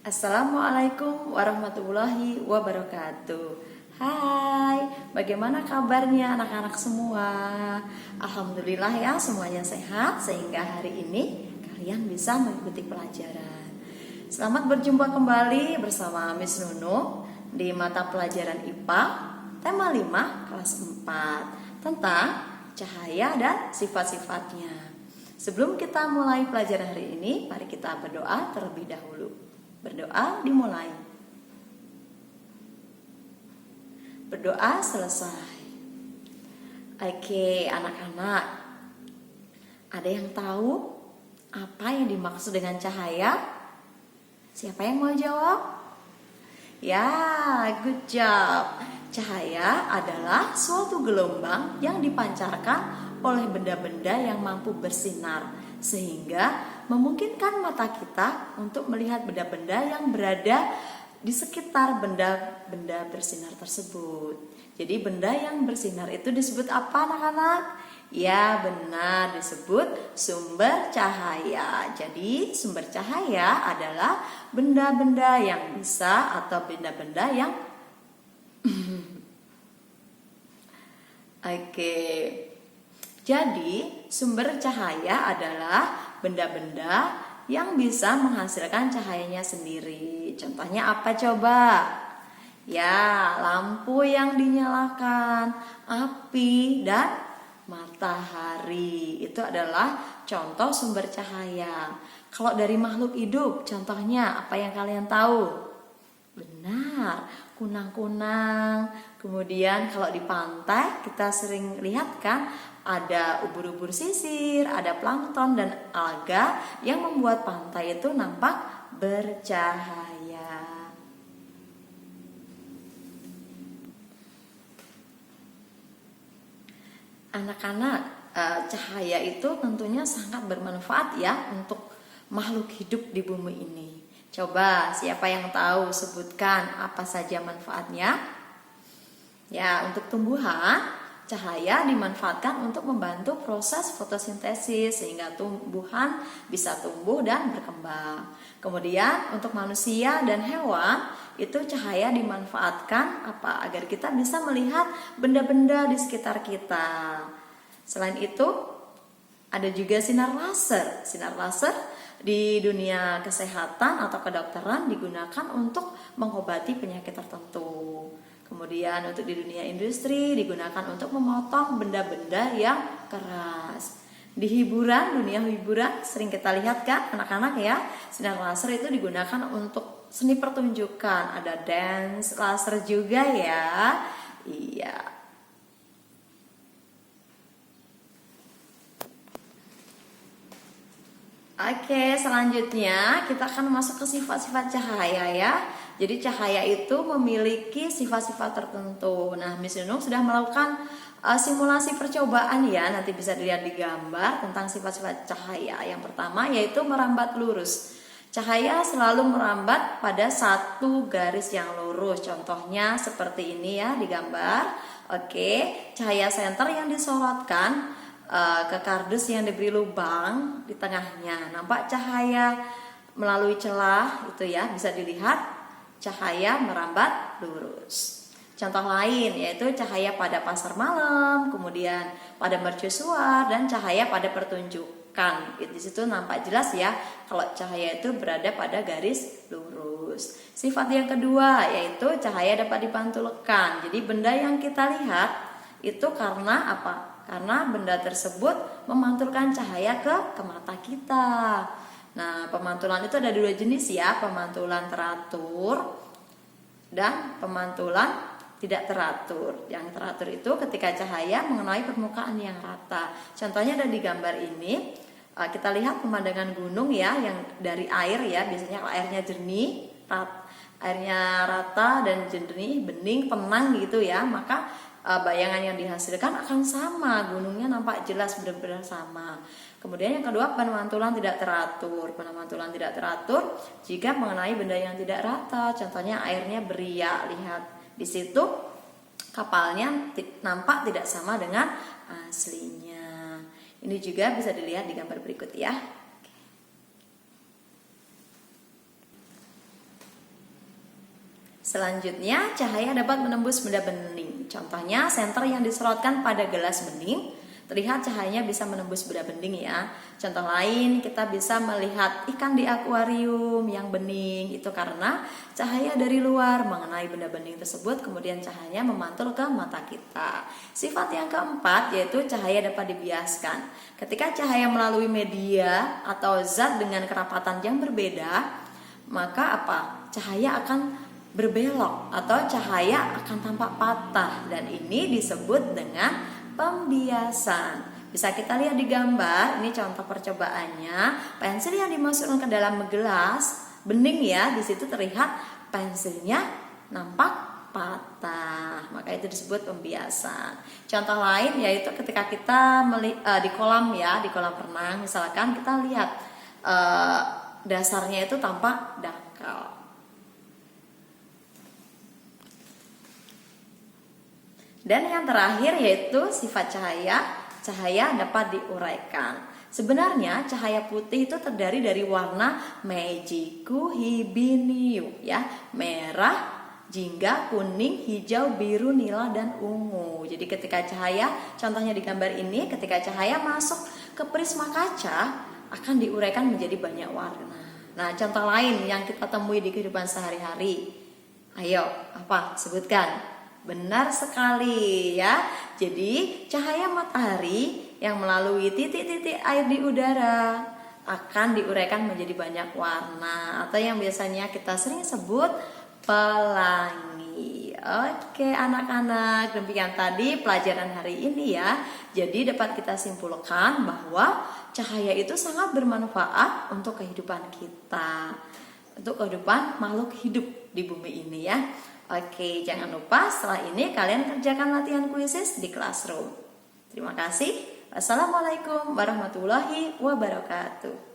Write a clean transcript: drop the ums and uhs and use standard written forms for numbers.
Assalamualaikum warahmatullahi wabarakatuh. Hai, bagaimana kabarnya anak-anak semua? Alhamdulillah ya, semuanya sehat sehingga hari ini kalian bisa mengikuti pelajaran. Selamat berjumpa kembali bersama Miss Nunu di mata pelajaran IPA tema 5 kelas 4 tentang cahaya dan sifat-sifatnya. Sebelum kita mulai pelajaran hari ini, mari kita berdoa terlebih dahulu. Berdoa dimulai. Berdoa selesai. Oke, anak-anak, ada yang tahu apa yang dimaksud dengan cahaya? Siapa yang mau jawab? Ya, good job. Cahaya adalah suatu gelombang yang dipancarkan oleh benda-benda yang mampu bersinar, sehingga memungkinkan mata kita untuk melihat benda-benda yang berada di sekitar benda-benda bersinar tersebut. Jadi benda yang bersinar itu disebut apa, anak-anak? Ya, benar, disebut sumber cahaya. Jadi sumber cahaya adalah benda-benda yang bisa atau benda-benda yang Oke. Jadi sumber cahaya adalah benda-benda yang bisa menghasilkan cahayanya sendiri. Contohnya apa coba? Ya, lampu yang dinyalakan, api, dan matahari. Itu adalah contoh sumber cahaya. Kalau dari makhluk hidup, contohnya apa yang kalian tahu? Benar, kunang-kunang. Kemudian kalau di pantai kita sering lihat kan, ada ubur-ubur sisir, ada plankton dan alga yang membuat pantai itu nampak bercahaya. Anak-anak, cahaya itu tentunya sangat bermanfaat ya untuk makhluk hidup di bumi ini. Coba siapa yang tahu, sebutkan apa saja manfaatnya? Ya, untuk tumbuhan, cahaya dimanfaatkan untuk membantu proses fotosintesis sehingga tumbuhan bisa tumbuh dan berkembang. Kemudian untuk manusia dan hewan, itu cahaya dimanfaatkan agar kita bisa melihat benda-benda di sekitar kita. Selain itu, ada juga sinar laser. Sinar laser di dunia kesehatan atau kedokteran digunakan untuk mengobati penyakit tertentu. Kemudian untuk di dunia industri digunakan untuk memotong benda-benda yang keras. Di dunia hiburan sering kita lihat kan anak-anak ya, sinar laser itu digunakan untuk seni pertunjukan. Ada dance laser juga ya. Iya. Oke, selanjutnya kita akan masuk ke sifat-sifat cahaya ya. Jadi cahaya itu memiliki sifat-sifat tertentu. Nah, Miss Nunung sudah melakukan simulasi percobaan ya. Nanti bisa dilihat di gambar tentang sifat-sifat cahaya. Yang pertama yaitu merambat lurus. Cahaya selalu merambat pada satu garis yang lurus. Contohnya seperti ini ya di gambar. Oke, cahaya senter yang disorotkan ke kardus yang diberi lubang di tengahnya. Nampak cahaya melalui celah itu ya, bisa dilihat cahaya merambat lurus. Contoh lain yaitu cahaya pada pasar malam, kemudian pada mercusuar dan cahaya pada pertunjukan. Di situ nampak jelas ya kalau cahaya itu berada pada garis lurus. Sifat yang kedua yaitu cahaya dapat dipantulkan. Jadi benda yang kita lihat itu karena apa? Karena benda tersebut memantulkan cahaya ke mata kita. Nah, pemantulan itu ada dua jenis ya, pemantulan teratur dan pemantulan tidak teratur. Yang teratur itu ketika cahaya mengenai permukaan yang rata. Contohnya ada di gambar ini, kita lihat pemandangan gunung ya, yang dari air ya, biasanya kalau airnya jernih, airnya rata dan jernih, bening, tenang gitu ya, maka bayangan yang dihasilkan akan sama, gunungnya nampak jelas benar-benar sama. Kemudian yang kedua, pemantulan tidak teratur. Pemantulan tidak teratur jika mengenai benda yang tidak rata. Contohnya airnya beriak, lihat di situ kapalnya nampak tidak sama dengan aslinya. Ini juga bisa dilihat di gambar berikut ya. Selanjutnya, cahaya dapat menembus benda bening. Contohnya, senter yang diserotkan pada gelas bening, terlihat cahayanya bisa menembus benda bening ya. Contoh lain, kita bisa melihat ikan di akuarium yang bening. Itu karena cahaya dari luar mengenai benda bening tersebut, kemudian cahayanya memantul ke mata kita. Sifat yang keempat yaitu cahaya dapat dibiaskan. Ketika cahaya melalui media atau zat dengan kerapatan yang berbeda, maka apa? Cahaya akan berbelok atau cahaya akan tampak patah, dan ini disebut dengan pembiasan. Bisa kita lihat di gambar, ini contoh percobaannya. Pensil yang dimasukkan ke dalam gelas bening ya, di situ terlihat pensilnya nampak patah, maka itu disebut pembiasan. Contoh lain yaitu ketika kita di kolam ya, di kolam renang misalkan kita lihat dasarnya itu tampak dangkal. Dan yang terakhir yaitu sifat cahaya. Cahaya dapat diuraikan. Sebenarnya cahaya putih itu terdiri dari warna mejiku, hibiniu ya, merah, jingga, kuning, hijau, biru, nila, dan ungu. Jadi ketika cahaya, contohnya di gambar ini, ketika cahaya masuk ke prisma kaca akan diuraikan menjadi banyak warna. Nah, contoh lain yang kita temui di kehidupan sehari-hari. Ayo, apa? Sebutkan. Benar sekali ya. Jadi cahaya matahari yang melalui titik-titik air di udara akan diuraikan menjadi banyak warna, atau yang biasanya kita sering sebut pelangi. Oke anak-anak, demikian tadi pelajaran hari ini ya. Jadi dapat kita simpulkan bahwa cahaya itu sangat bermanfaat untuk kehidupan kita, untuk kehidupan makhluk hidup di bumi ini ya. Oke, jangan lupa setelah ini kalian kerjakan latihan kuisis di Classroom. Terima kasih. Wassalamualaikum warahmatullahi wabarakatuh.